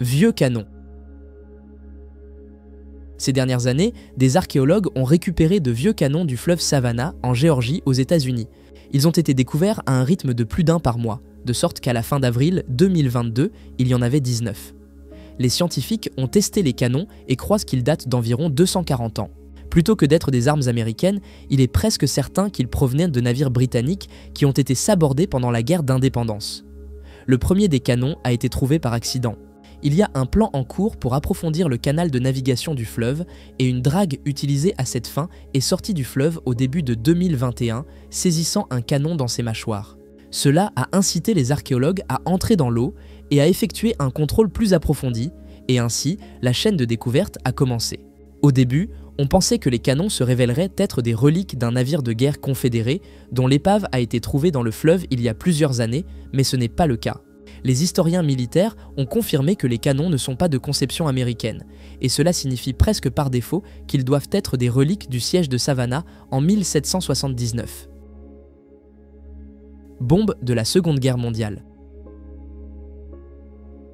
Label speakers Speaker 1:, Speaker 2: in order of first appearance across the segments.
Speaker 1: Vieux canon. Ces dernières années, des archéologues ont récupéré de vieux canons du fleuve Savannah en Géorgie aux États-Unis. Ils ont été découverts à un rythme de plus d'un par mois, de sorte qu'à la fin d'avril 2022, il y en avait 19. Les scientifiques ont testé les canons et croient qu'ils datent d'environ 240 ans. Plutôt que d'être des armes américaines, il est presque certain qu'ils provenaient de navires britanniques qui ont été sabordés pendant la guerre d'indépendance. Le premier des canons a été trouvé par accident. Il y a un plan en cours pour approfondir le canal de navigation du fleuve et une drague utilisée à cette fin est sortie du fleuve au début de 2021, saisissant un canon dans ses mâchoires. Cela a incité les archéologues à entrer dans l'eau et à effectuer un contrôle plus approfondi, et ainsi la chaîne de découverte a commencé. Au début, on pensait que les canons se révéleraient être des reliques d'un navire de guerre confédéré dont l'épave a été trouvée dans le fleuve il y a plusieurs années, mais ce n'est pas le cas. Les historiens militaires ont confirmé que les canons ne sont pas de conception américaine, et cela signifie presque par défaut qu'ils doivent être des reliques du siège de Savannah en 1779. Bombe de la Seconde Guerre mondiale.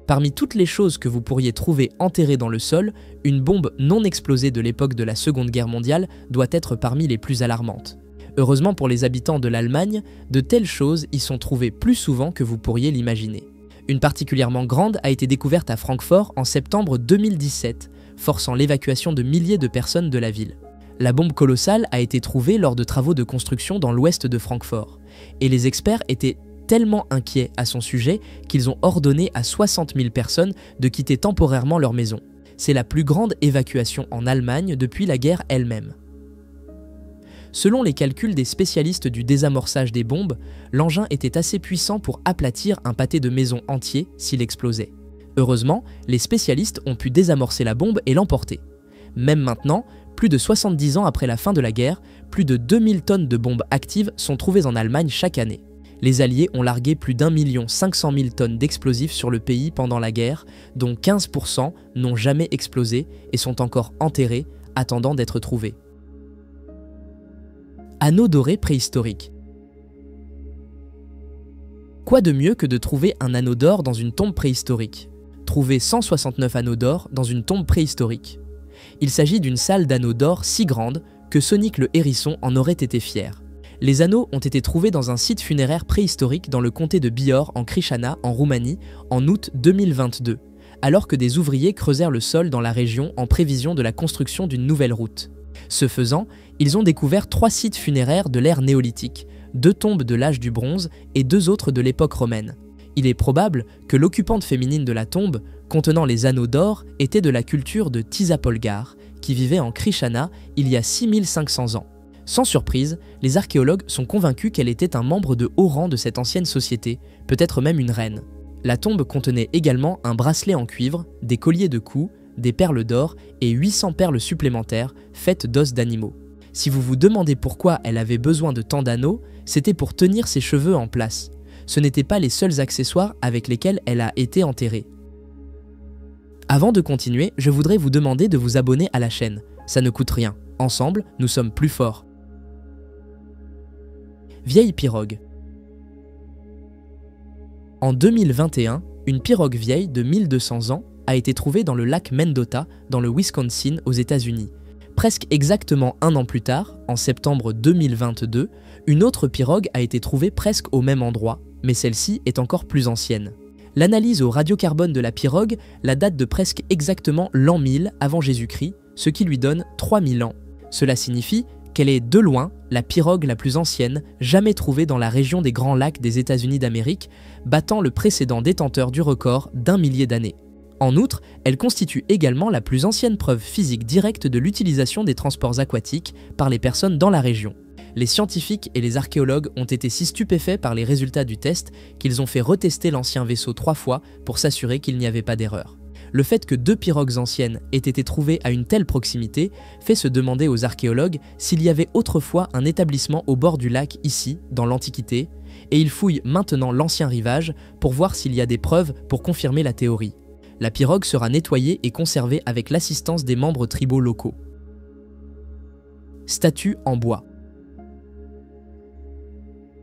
Speaker 1: Parmi toutes les choses que vous pourriez trouver enterrées dans le sol, une bombe non explosée de l'époque de la Seconde Guerre mondiale doit être parmi les plus alarmantes. Heureusement pour les habitants de l'Allemagne, de telles choses y sont trouvées plus souvent que vous pourriez l'imaginer. Une particulièrement grande a été découverte à Francfort en septembre 2017, forçant l'évacuation de milliers de personnes de la ville. La bombe colossale a été trouvée lors de travaux de construction dans l'ouest de Francfort, et les experts étaient tellement inquiets à son sujet qu'ils ont ordonné à 60 000 personnes de quitter temporairement leur maison. C'est la plus grande évacuation en Allemagne depuis la guerre elle-même. Selon les calculs des spécialistes du désamorçage des bombes, l'engin était assez puissant pour aplatir un pâté de maison entier s'il explosait. Heureusement, les spécialistes ont pu désamorcer la bombe et l'emporter. Même maintenant, plus de 70 ans après la fin de la guerre, plus de 2000 tonnes de bombes actives sont trouvées en Allemagne chaque année. Les Alliés ont largué plus d'1 500 000 tonnes d'explosifs sur le pays pendant la guerre, dont 15% n'ont jamais explosé et sont encore enterrés, attendant d'être trouvés. Anneau doré préhistorique. Quoi de mieux que de trouver un anneau d'or dans une tombe préhistorique? Trouver 169 anneaux d'or dans une tombe préhistorique. Il s'agit d'une salle d'anneaux d'or si grande que Sonic le hérisson en aurait été fier. Les anneaux ont été trouvés dans un site funéraire préhistorique dans le comté de Bihor en Crișana, en Roumanie, en août 2022, alors que des ouvriers creusèrent le sol dans la région en prévision de la construction d'une nouvelle route. Ce faisant, ils ont découvert 3 sites funéraires de l'ère néolithique, 2 tombes de l'âge du bronze et 2 autres de l'époque romaine. Il est probable que l'occupante féminine de la tombe, contenant les anneaux d'or, était de la culture de Tisza-Polgár, qui vivait en Crișana il y a 6500 ans. Sans surprise, les archéologues sont convaincus qu'elle était un membre de haut rang de cette ancienne société, peut-être même une reine. La tombe contenait également un bracelet en cuivre, des colliers de cou, des perles d'or et 800 perles supplémentaires faites d'os d'animaux. Si vous vous demandez pourquoi elle avait besoin de tant d'anneaux, c'était pour tenir ses cheveux en place. Ce n'étaient pas les seuls accessoires avec lesquels elle a été enterrée. Avant de continuer, je voudrais vous demander de vous abonner à la chaîne. Ça ne coûte rien. Ensemble, nous sommes plus forts. Vieille pirogue. En 2021, une pirogue vieille de 1200 ans a été trouvée dans le lac Mendota, dans le Wisconsin, aux États-Unis. Presque exactement un an plus tard, en septembre 2022, une autre pirogue a été trouvée presque au même endroit, mais celle-ci est encore plus ancienne. L'analyse au radiocarbone de la pirogue la date de presque exactement l'an 1000 avant Jésus-Christ, ce qui lui donne 3000 ans. Cela signifie qu'elle est de loin la pirogue la plus ancienne jamais trouvée dans la région des Grands Lacs des États-Unis d'Amérique, battant le précédent détenteur du record d'1 millier d'années. En outre, elle constitue également la plus ancienne preuve physique directe de l'utilisation des transports aquatiques par les personnes dans la région. Les scientifiques et les archéologues ont été si stupéfaits par les résultats du test qu'ils ont fait retester l'ancien vaisseau 3 fois pour s'assurer qu'il n'y avait pas d'erreur. Le fait que 2 pirogues anciennes aient été trouvées à une telle proximité fait se demander aux archéologues s'il y avait autrefois un établissement au bord du lac ici, dans l'Antiquité, et ils fouillent maintenant l'ancien rivage pour voir s'il y a des preuves pour confirmer la théorie. La pirogue sera nettoyée et conservée avec l'assistance des membres tribaux locaux. Statue en bois.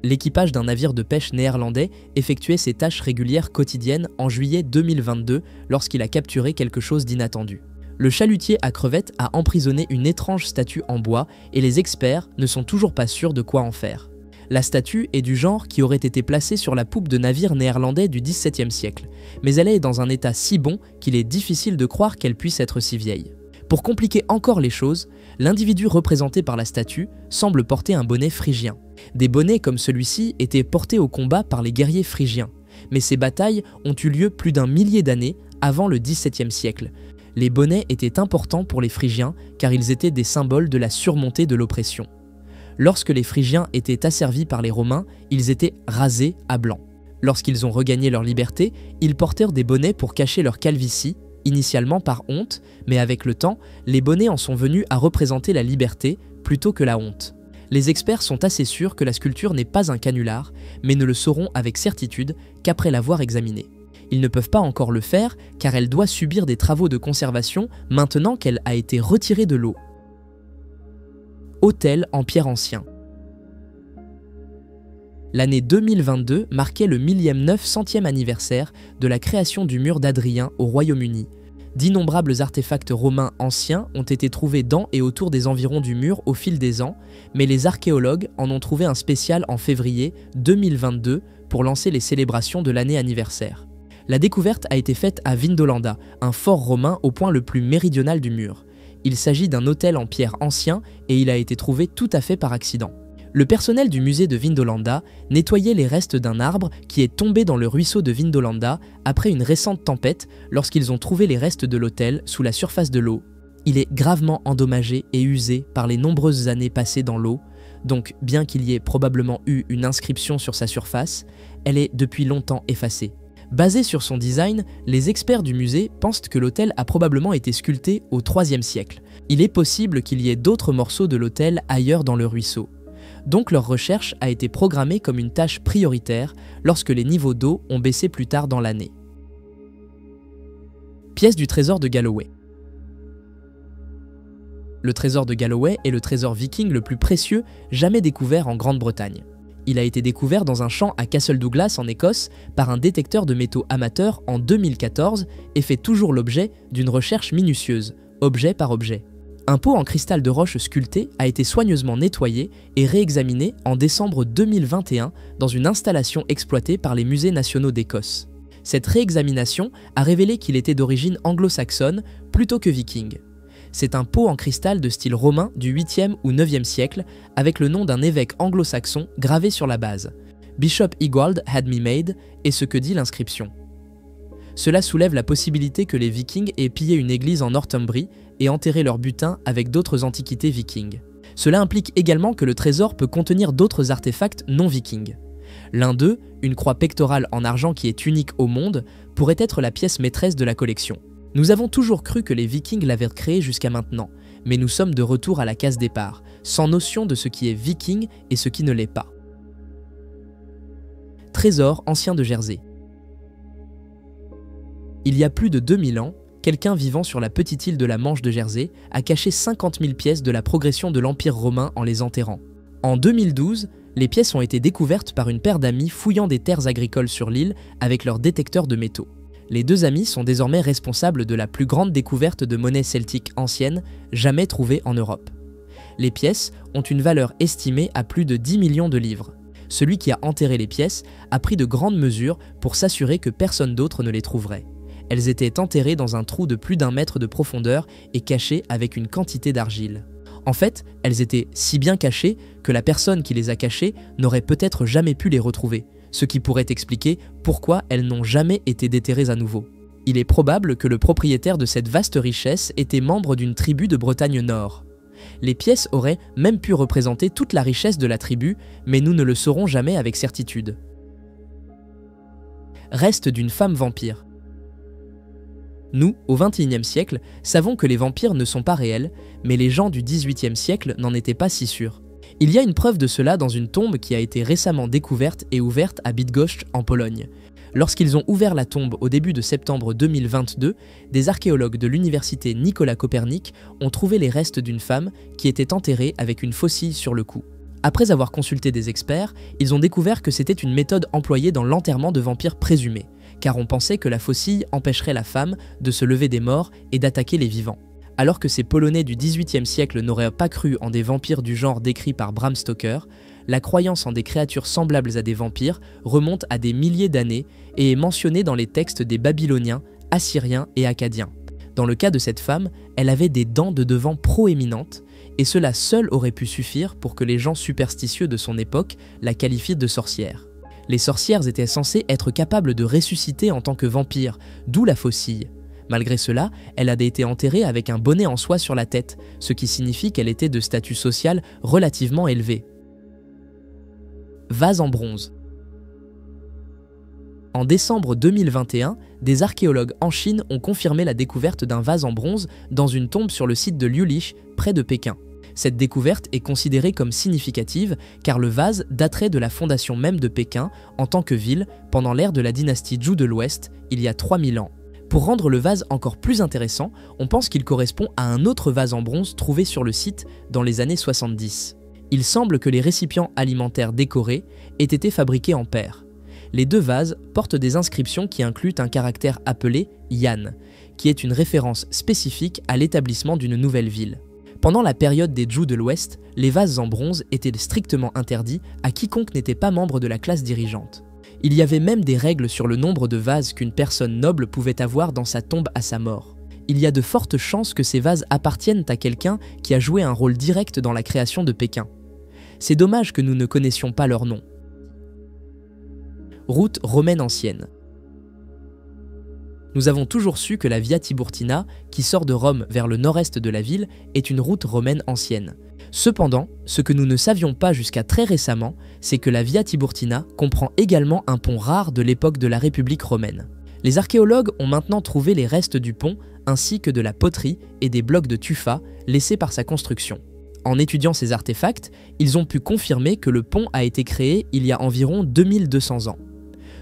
Speaker 1: L'équipage d'un navire de pêche néerlandais effectuait ses tâches régulières quotidiennes en juillet 2022 lorsqu'il a capturé quelque chose d'inattendu. Le chalutier à crevettes a emprisonné une étrange statue en bois et les experts ne sont toujours pas sûrs de quoi en faire. La statue est du genre qui aurait été placée sur la poupe de navires néerlandais du XVIIe siècle, mais elle est dans un état si bon qu'il est difficile de croire qu'elle puisse être si vieille. Pour compliquer encore les choses, l'individu représenté par la statue semble porter un bonnet phrygien. Des bonnets comme celui-ci étaient portés au combat par les guerriers phrygiens, mais ces batailles ont eu lieu plus d'un millier d'années avant le XVIIe siècle. Les bonnets étaient importants pour les Phrygiens car ils étaient des symboles de la surmontée de l'oppression. Lorsque les Phrygiens étaient asservis par les Romains, ils étaient rasés à blanc. Lorsqu'ils ont regagné leur liberté, ils portèrent des bonnets pour cacher leur calvitie, initialement par honte, mais avec le temps, les bonnets en sont venus à représenter la liberté plutôt que la honte. Les experts sont assez sûrs que la sculpture n'est pas un canular, mais ne le sauront avec certitude qu'après l'avoir examinée. Ils ne peuvent pas encore le faire car elle doit subir des travaux de conservation maintenant qu'elle a été retirée de l'eau. Autel en pierre ancien. L'année 2022 marquait le 900e anniversaire de la création du mur d'Adrien au Royaume-Uni. D'innombrables artefacts romains anciens ont été trouvés dans et autour des environs du mur au fil des ans, mais les archéologues en ont trouvé un spécial en février 2022 pour lancer les célébrations de l'année anniversaire. La découverte a été faite à Vindolanda, un fort romain au point le plus méridional du mur. Il s'agit d'un autel en pierre ancien et il a été trouvé tout à fait par accident. Le personnel du musée de Vindolanda nettoyait les restes d'un arbre qui est tombé dans le ruisseau de Vindolanda après une récente tempête lorsqu'ils ont trouvé les restes de l'autel sous la surface de l'eau. Il est gravement endommagé et usé par les nombreuses années passées dans l'eau, donc bien qu'il y ait probablement eu une inscription sur sa surface, elle est depuis longtemps effacée. Basé sur son design, les experts du musée pensent que l'autel a probablement été sculpté au IIIe siècle. Il est possible qu'il y ait d'autres morceaux de l'autel ailleurs dans le ruisseau. Donc leur recherche a été programmée comme une tâche prioritaire lorsque les niveaux d'eau ont baissé plus tard dans l'année. Pièce du trésor de Galloway. Le trésor de Galloway est le trésor viking le plus précieux jamais découvert en Grande-Bretagne. Il a été découvert dans un champ à Castle Douglas en Écosse par un détecteur de métaux amateur en 2014 et fait toujours l'objet d'une recherche minutieuse, objet par objet. Un pot en cristal de roche sculpté a été soigneusement nettoyé et réexaminé en décembre 2021 dans une installation exploitée par les musées nationaux d'Écosse. Cette réexamination a révélé qu'il était d'origine anglo-saxonne plutôt que viking. C'est un pot en cristal de style romain du 8e ou 9e siècle avec le nom d'un évêque anglo-saxon gravé sur la base. Bishop Igwald had me made est ce que dit l'inscription. Cela soulève la possibilité que les Vikings aient pillé une église en Northumbrie et enterré leur butin avec d'autres antiquités vikings. Cela implique également que le trésor peut contenir d'autres artefacts non vikings. L'un d'eux, une croix pectorale en argent qui est unique au monde, pourrait être la pièce maîtresse de la collection. Nous avons toujours cru que les Vikings l'avaient créé jusqu'à maintenant, mais nous sommes de retour à la case départ, sans notion de ce qui est viking et ce qui ne l'est pas. Trésor ancien de Jersey. Il y a plus de 2000 ans, quelqu'un vivant sur la petite île de la Manche de Jersey a caché 50 000 pièces de la progression de l'Empire romain en les enterrant. En 2012, les pièces ont été découvertes par une paire d'amis fouillant des terres agricoles sur l'île avec leurs détecteurs de métaux. Les deux amis sont désormais responsables de la plus grande découverte de monnaie celtique ancienne jamais trouvée en Europe. Les pièces ont une valeur estimée à plus de 10 millions de livres. Celui qui a enterré les pièces a pris de grandes mesures pour s'assurer que personne d'autre ne les trouverait. Elles étaient enterrées dans un trou de plus d'1 mètre de profondeur et cachées avec une quantité d'argile. En fait, elles étaient si bien cachées que la personne qui les a cachées n'aurait peut-être jamais pu les retrouver, ce qui pourrait expliquer pourquoi elles n'ont jamais été déterrées à nouveau. Il est probable que le propriétaire de cette vaste richesse était membre d'une tribu de Bretagne Nord. Les pièces auraient même pu représenter toute la richesse de la tribu, mais nous ne le saurons jamais avec certitude. Reste d'une femme vampire. Nous, au XXIe siècle, savons que les vampires ne sont pas réels, mais les gens du XVIIIe siècle n'en étaient pas si sûrs. Il y a une preuve de cela dans une tombe qui a été récemment découverte et ouverte à Bydgoszcz en Pologne. Lorsqu'ils ont ouvert la tombe au début de septembre 2022, des archéologues de l'université Nicolas Copernic ont trouvé les restes d'une femme qui était enterrée avec une faucille sur le cou. Après avoir consulté des experts, ils ont découvert que c'était une méthode employée dans l'enterrement de vampires présumés, car on pensait que la faucille empêcherait la femme de se lever des morts et d'attaquer les vivants. Alors que ces Polonais du XVIIIe siècle n'auraient pas cru en des vampires du genre décrit par Bram Stoker, la croyance en des créatures semblables à des vampires remonte à des milliers d'années et est mentionnée dans les textes des Babyloniens, Assyriens et Akkadiens. Dans le cas de cette femme, elle avait des dents de devant proéminentes, et cela seul aurait pu suffire pour que les gens superstitieux de son époque la qualifient de sorcière. Les sorcières étaient censées être capables de ressusciter en tant que vampires, d'où la faucille. Malgré cela, elle avait été enterrée avec un bonnet en soie sur la tête, ce qui signifie qu'elle était de statut social relativement élevé. Vase en bronze. En décembre 2021, des archéologues en Chine ont confirmé la découverte d'un vase en bronze dans une tombe sur le site de Liulich, près de Pékin. Cette découverte est considérée comme significative car le vase daterait de la fondation même de Pékin en tant que ville pendant l'ère de la dynastie Zhou de l'Ouest, il y a 3000 ans. Pour rendre le vase encore plus intéressant, on pense qu'il correspond à un autre vase en bronze trouvé sur le site dans les années 70. Il semble que les récipients alimentaires décorés aient été fabriqués en paire. Les deux vases portent des inscriptions qui incluent un caractère appelé Yan, qui est une référence spécifique à l'établissement d'une nouvelle ville. Pendant la période des Zhou de l'Ouest, les vases en bronze étaient strictement interdits à quiconque n'était pas membre de la classe dirigeante. Il y avait même des règles sur le nombre de vases qu'une personne noble pouvait avoir dans sa tombe à sa mort. Il y a de fortes chances que ces vases appartiennent à quelqu'un qui a joué un rôle direct dans la création de Pékin. C'est dommage que nous ne connaissions pas leur nom. Route romaine ancienne. Nous avons toujours su que la Via Tiburtina, qui sort de Rome vers le nord-est de la ville, est une route romaine ancienne. Cependant, ce que nous ne savions pas jusqu'à très récemment, c'est que la Via Tiburtina comprend également un pont rare de l'époque de la République romaine. Les archéologues ont maintenant trouvé les restes du pont, ainsi que de la poterie et des blocs de tufa laissés par sa construction. En étudiant ces artefacts, ils ont pu confirmer que le pont a été créé il y a environ 2200 ans.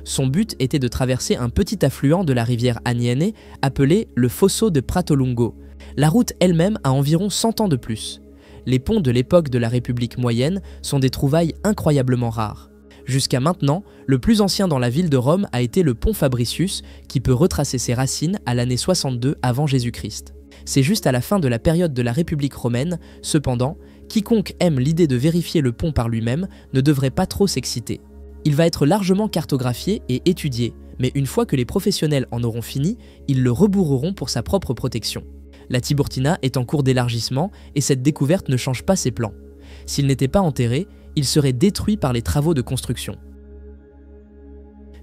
Speaker 1: Son but était de traverser un petit affluent de la rivière Aniene appelé le Fosso de Pratolungo. La route elle-même a environ 100 ans de plus. Les ponts de l'époque de la République moyenne sont des trouvailles incroyablement rares. Jusqu'à maintenant, le plus ancien dans la ville de Rome a été le pont Fabricius, qui peut retracer ses racines à l'année 62 avant Jésus-Christ. C'est juste à la fin de la période de la République romaine, cependant, quiconque aime l'idée de vérifier le pont par lui-même ne devrait pas trop s'exciter. Il va être largement cartographié et étudié, mais une fois que les professionnels en auront fini, ils le rebourreront pour sa propre protection. La Tiburtina est en cours d'élargissement et cette découverte ne change pas ses plans. S'il n'était pas enterré, il serait détruit par les travaux de construction.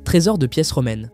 Speaker 1: Trésor de pièces romaines.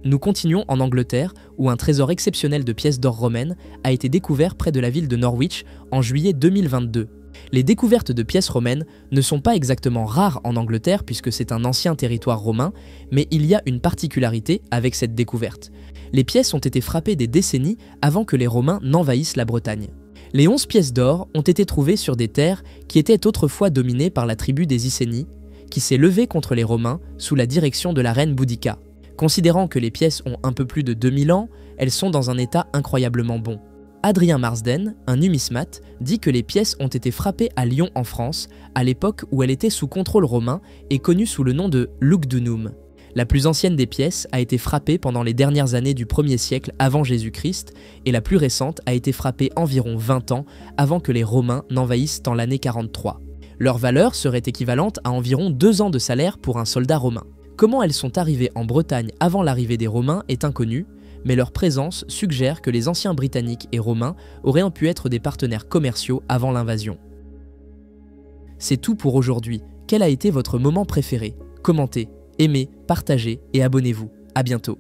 Speaker 1: Nous continuons en Angleterre, où un trésor exceptionnel de pièces d'or romaines a été découvert près de la ville de Norwich en juillet 2022. Les découvertes de pièces romaines ne sont pas exactement rares en Angleterre puisque c'est un ancien territoire romain, mais il y a une particularité avec cette découverte. Les pièces ont été frappées des décennies avant que les Romains n'envahissent la Bretagne. Les 11 pièces d'or ont été trouvées sur des terres qui étaient autrefois dominées par la tribu des Icénies, qui s'est levée contre les Romains sous la direction de la reine Boudica. Considérant que les pièces ont un peu plus de 2000 ans, elles sont dans un état incroyablement bon. Adrien Marsden, un numismate, dit que les pièces ont été frappées à Lyon en France, à l'époque où elle était sous contrôle romain et connue sous le nom de Lugdunum. La plus ancienne des pièces a été frappée pendant les dernières années du 1er siècle avant Jésus-Christ et la plus récente a été frappée environ 20 ans avant que les Romains n'envahissent en l'année 43. Leur valeur serait équivalente à environ 2 ans de salaire pour un soldat romain. Comment elles sont arrivées en Bretagne avant l'arrivée des Romains est inconnu, mais leur présence suggère que les anciens Britanniques et Romains auraient pu être des partenaires commerciaux avant l'invasion. C'est tout pour aujourd'hui. Quel a été votre moment préféré? Commentez, aimez, partagez et abonnez-vous. À bientôt.